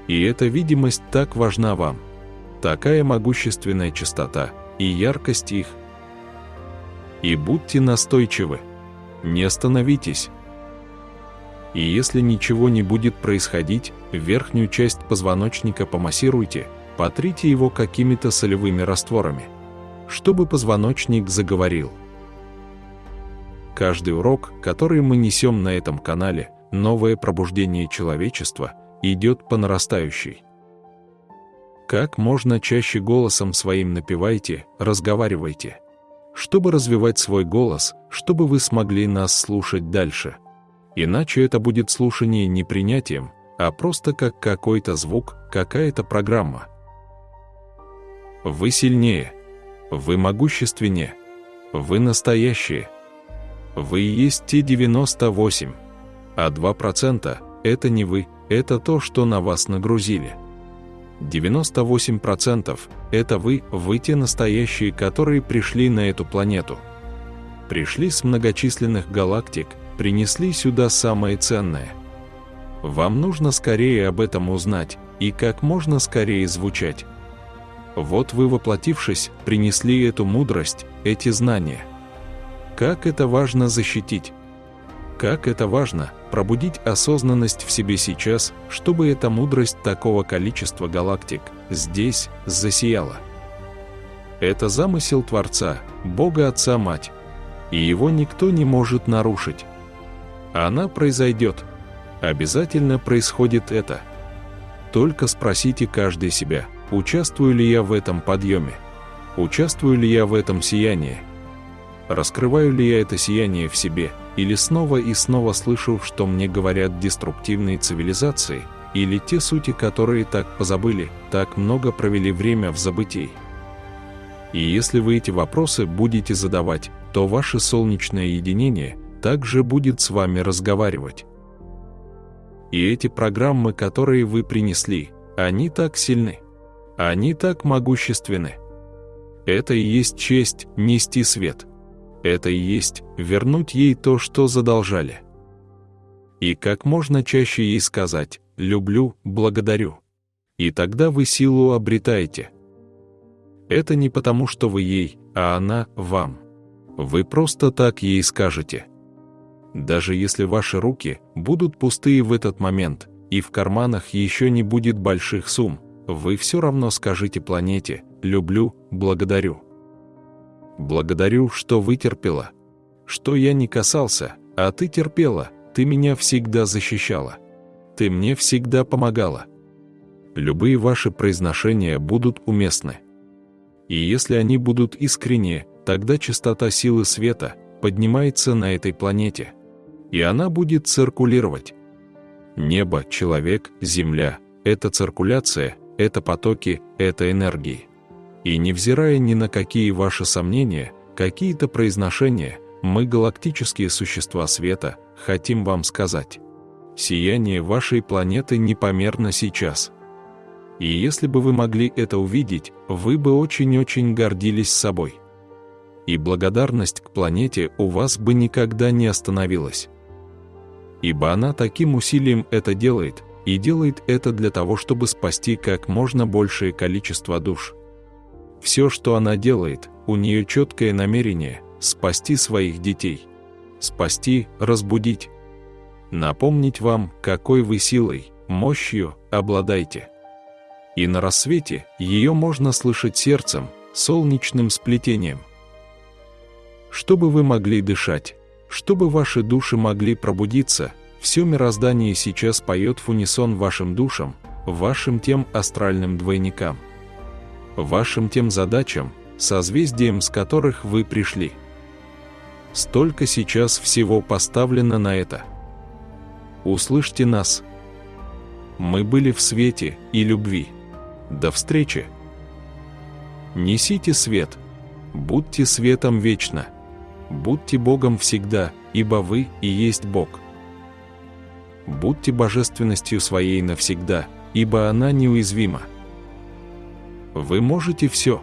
И эта видимость так важна вам. Такая могущественная частота и яркость их. И будьте настойчивы. Не остановитесь. И если ничего не будет происходить, верхнюю часть позвоночника помассируйте, потрите его какими-то солевыми растворами, чтобы позвоночник заговорил. Каждый урок, который мы несем на этом канале, новое пробуждение человечества, идет по нарастающей. Как можно чаще голосом своим напевайте, разговаривайте, чтобы развивать свой голос, чтобы вы смогли нас слушать дальше. Иначе это будет слушание не принятием, а просто как какой-то звук, какая-то программа. Вы сильнее, вы могущественнее, вы настоящие. Вы и есть те 98, а 2% – это не вы, это то, что на вас нагрузили. 98% – это вы те настоящие, которые пришли на эту планету. Пришли с многочисленных галактик, принесли сюда самое ценное. Вам нужно скорее об этом узнать и как можно скорее звучать. Вот вы, воплотившись, принесли эту мудрость, эти знания. Как это важно защитить. Как это важно пробудить осознанность в себе сейчас, чтобы эта мудрость такого количества галактик здесь засияла. Это замысел Творца, Бога Отца Мать, и его никто не может нарушить. Она произойдет. Обязательно происходит это. Только спросите каждый себя, участвую ли я в этом подъеме, участвую ли я в этом сиянии, раскрываю ли я это сияние в себе, или снова и снова слышу, что мне говорят деструктивные цивилизации, или те сути, которые так позабыли, так много провели время в забытии. И если вы эти вопросы будете задавать, то ваше солнечное единение также будет с вами разговаривать. И эти программы, которые вы принесли, они так сильны, они так могущественны. Это и есть честь нести свет. Это и есть вернуть ей то, что задолжали. И как можно чаще ей сказать «люблю», «благодарю». И тогда вы силу обретаете. Это не потому, что вы ей, а она вам. Вы просто так ей скажете. Даже если ваши руки будут пустые в этот момент, и в карманах еще не будет больших сумм, вы все равно скажите планете «люблю», «благодарю». Благодарю, что вытерпела, что я не касался, а ты терпела, ты меня всегда защищала, ты мне всегда помогала. Любые ваши произношения будут уместны. И если они будут искренние, тогда частота силы света поднимается на этой планете, и она будет циркулировать. Небо, человек, земля – это циркуляция, это потоки, это энергии. И невзирая ни на какие ваши сомнения, какие-то произношения, мы, галактические существа света, хотим вам сказать: сияние вашей планеты непомерно сейчас. И если бы вы могли это увидеть, вы бы очень-очень гордились собой. И благодарность к планете у вас бы никогда не остановилась. Ибо она таким усилием это делает, и делает это для того, чтобы спасти как можно большее количество душ. Все, что она делает, у нее четкое намерение – спасти своих детей. Спасти, разбудить. Напомнить вам, какой вы силой, мощью обладаете. И на рассвете ее можно слышать сердцем, солнечным сплетением. Чтобы вы могли дышать, чтобы ваши души могли пробудиться, все мироздание сейчас поет в унисон вашим душам, вашим тем астральным двойникам, вашим тем задачам, созвездием с которых вы пришли. Столько сейчас всего поставлено на это. Услышьте нас. Мы были в свете и любви. До встречи. Несите свет. Будьте светом вечно. Будьте Богом всегда, ибо вы и есть Бог. Будьте божественностью своей навсегда, ибо она неуязвима. Вы можете все.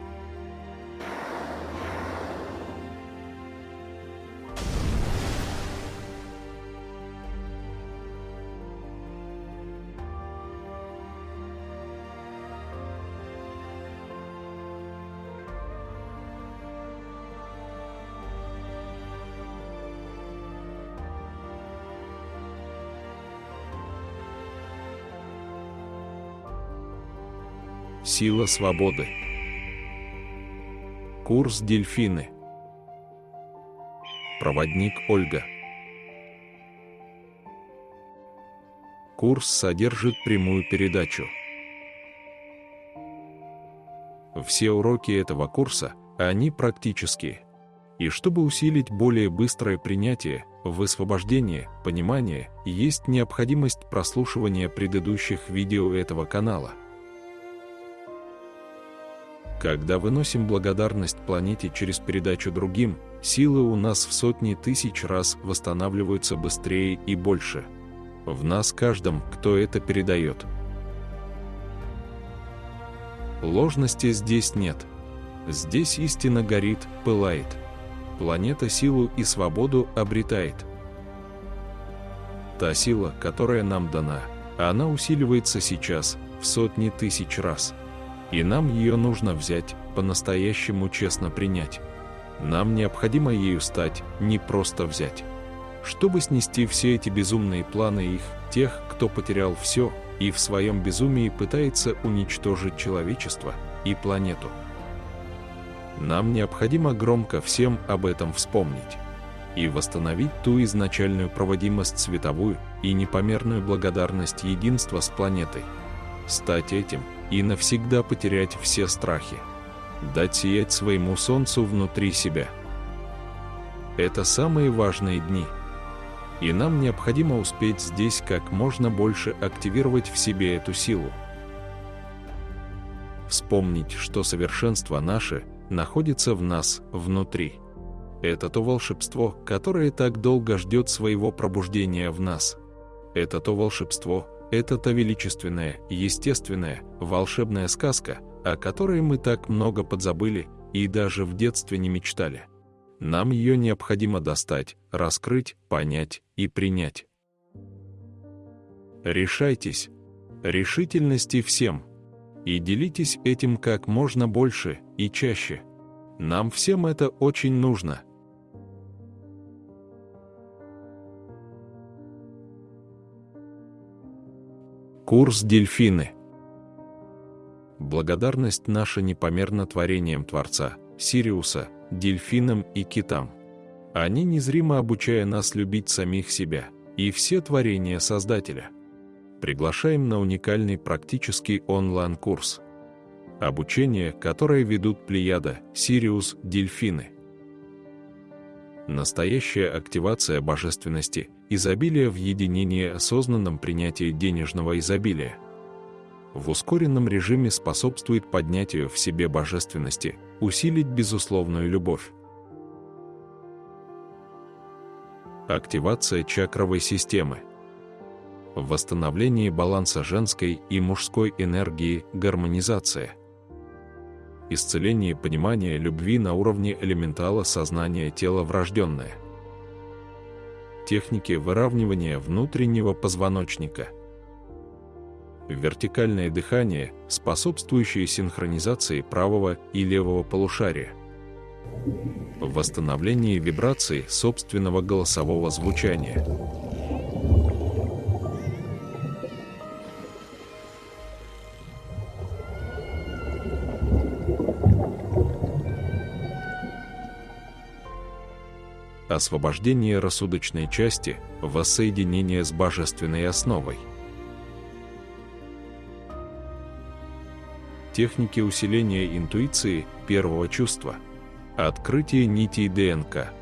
Сила свободы. Курс Дельфины. Проводник Ольга. Курс содержит прямую передачу. Все уроки этого курса, они практические. И чтобы усилить более быстрое принятие, высвобождение, понимание, есть необходимость прослушивания предыдущих видео этого канала. Когда выносим благодарность планете через передачу другим, силы у нас в сотни тысяч раз восстанавливаются быстрее и больше. В нас каждом, кто это передает. Ложности здесь нет. Здесь истина горит, пылает. Планета силу и свободу обретает. Та сила, которая нам дана, она усиливается сейчас в сотни тысяч раз. И нам ее нужно взять, по-настоящему честно принять. Нам необходимо ею стать, не просто взять. Чтобы снести все эти безумные планы их, тех, кто потерял все, и в своем безумии пытается уничтожить человечество и планету. Нам необходимо громко всем об этом вспомнить и восстановить ту изначальную проводимость световую и непомерную благодарность единства с планетой. Стать этим и навсегда потерять все страхи. Дать сиять своему солнцу внутри себя. Это самые важные дни. И нам необходимо успеть здесь как можно больше активировать в себе эту силу. Вспомнить, что совершенство наше находится в нас внутри. Это то волшебство, которое так долго ждет своего пробуждения в нас. Это то волшебство, это та величественная, естественная, волшебная сказка, о которой мы так много подзабыли и даже в детстве не мечтали. Нам ее необходимо достать, раскрыть, понять и принять. Решайтесь, решительности всем, и делитесь этим как можно больше и чаще. Нам всем это очень нужно. Курс Дельфины. Благодарность наша непомерна творением Творца, Сириуса, дельфинам и китам. Они незримо обучая нас любить самих себя и все творения Создателя. Приглашаем на уникальный практический онлайн-курс. Обучение, которое ведут Плеяда, Сириус, дельфины. Настоящая активация божественности, изобилия в единении осознанном принятии денежного изобилия. в ускоренном режиме способствует поднятию в себе божественности, усилить безусловную любовь. Активация чакровой системы. В восстановлении баланса женской и мужской энергии гармонизация. Исцеление понимания любви на уровне элементала сознания тела врожденное. Техники выравнивания внутреннего позвоночника. Вертикальное дыхание, способствующее синхронизации правого и левого полушария. Восстановление вибраций собственного голосового звучания. Освобождение рассудочной части, воссоединение с божественной основой. Техники усиления интуиции первого чувства. Открытие нитей ДНК.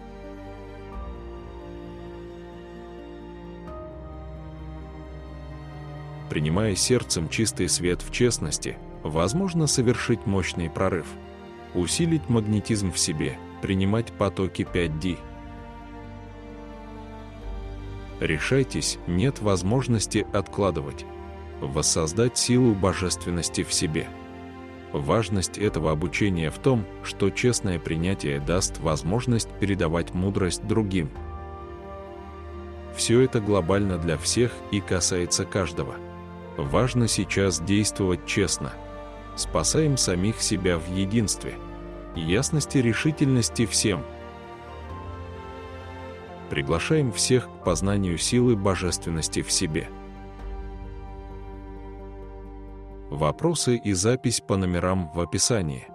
Принимая сердцем чистый свет в честности, возможно совершить мощный прорыв. Усилить магнетизм в себе, принимать потоки 5D. Решайтесь, нет возможности откладывать. Воссоздать силу божественности в себе. Важность этого обучения в том, что честное принятие даст возможность передавать мудрость другим. Все это глобально для всех и касается каждого. Важно сейчас действовать честно. Спасаем самих себя в единстве. Ясности, решительности всем. Приглашаем всех к познанию силы божественности в себе. Вопросы и запись по номерам в описании.